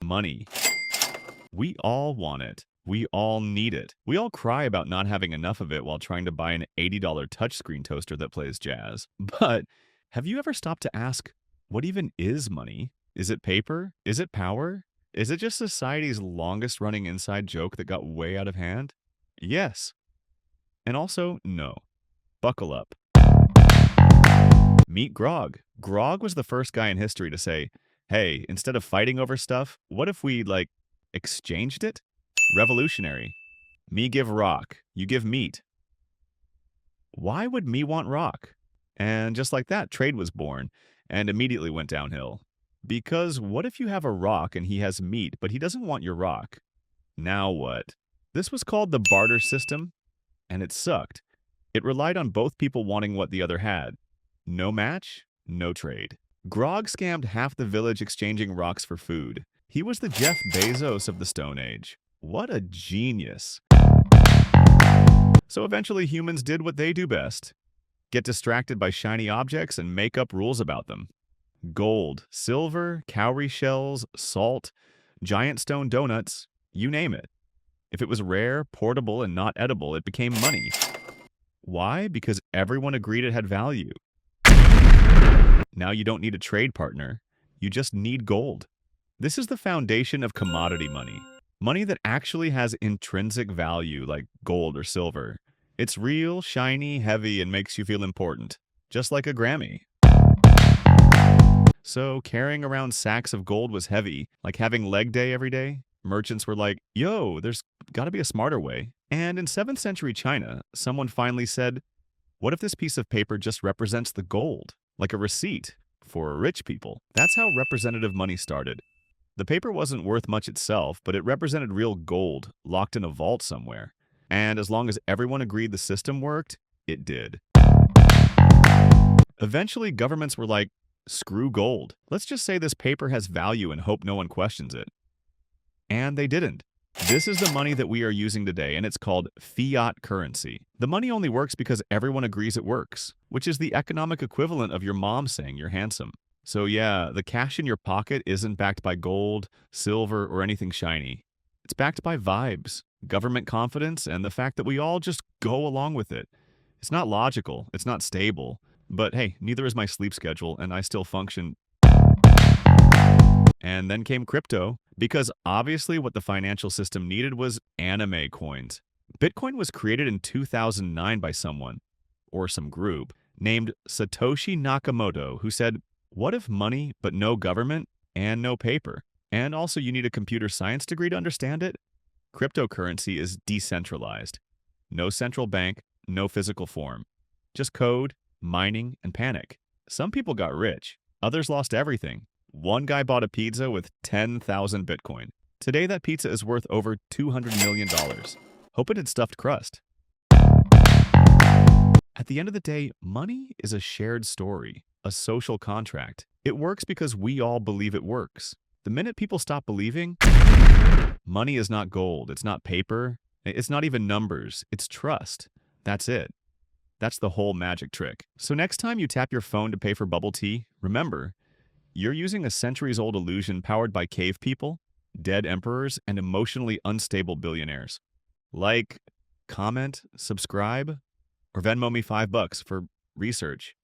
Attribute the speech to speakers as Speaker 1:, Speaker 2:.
Speaker 1: money. We all want it. We all need it. We all cry about not having enough of it while trying to buy an $80 touchscreen toaster that plays jazz. But have you ever stopped to ask, what even is money? Is it paper? Is it power? Is it just society's longest running inside joke that got way out of hand? Yes. And also, no. Buckle up. Meet Grog. Grog was the first guy in history to say, hey, instead of fighting over stuff, what if we, exchanged it? Revolutionary. Me give rock, you give meat. Why would me want rock? And just like that, trade was born and immediately went downhill. Because what if you have a rock and he has meat, but he doesn't want your rock? Now what? This was called the barter system, and it sucked. It relied on both people wanting what the other had. No match, no trade. Grog scammed half the village exchanging rocks for food. He was the Jeff Bezos of the Stone Age. What a genius. So eventually humans did what they do best. Get distracted by shiny objects and make up rules about them. Gold, silver, cowrie shells, salt, giant stone donuts, you name it. If it was rare, portable, and not edible, it became money. Why? Because everyone agreed it had value. Now you don't need a trade partner. You just need gold. This is the foundation of commodity money. Money that actually has intrinsic value like gold or silver. It's real, shiny, heavy, and makes you feel important. Just like a Grammy. So carrying around sacks of gold was heavy, like having leg day every day. Merchants were like, yo, there's gotta be a smarter way. And in 7th century China, someone finally said, what if this piece of paper just represents the gold? Like a receipt for rich people. That's how representative money started. The paper wasn't worth much itself, but it represented real gold locked in a vault somewhere. And as long as everyone agreed the system worked, it did. Eventually, governments were like, screw gold. Let's just say this paper has value and hope no one questions it. And they didn't. This is the money that we are using today, and it's called fiat currency. The money only works because everyone agrees it works, which is the economic equivalent of your mom saying you're handsome. So yeah, the cash in your pocket isn't backed by gold, silver, or anything shiny. It's backed by vibes, government confidence, and the fact that we all just go along with it. It's not logical, it's not stable, but hey, neither is my sleep schedule, and I still function. And then came crypto, because obviously what the financial system needed was anime coins. Bitcoin was created in 2009 by someone, or some group, named Satoshi Nakamoto, who said, what if money, but no government, and no paper? And also you need a computer science degree to understand it? Cryptocurrency is decentralized. No central bank, no physical form. Just code, mining, and panic. Some people got rich. Others lost everything. One guy bought a pizza with 10,000 Bitcoin. Today that pizza is worth over $200 million. Hope it had stuffed crust. At the end of the day, money is a shared story, a social contract. It works because we all believe it works. The minute people stop believing, money is not gold, it's not paper, it's not even numbers, it's trust. That's it. That's the whole magic trick. So next time you tap your phone to pay for bubble tea, remember, you're using a centuries-old illusion powered by cave people, dead emperors, and emotionally unstable billionaires. Like, comment, subscribe, or Venmo me $5 for research.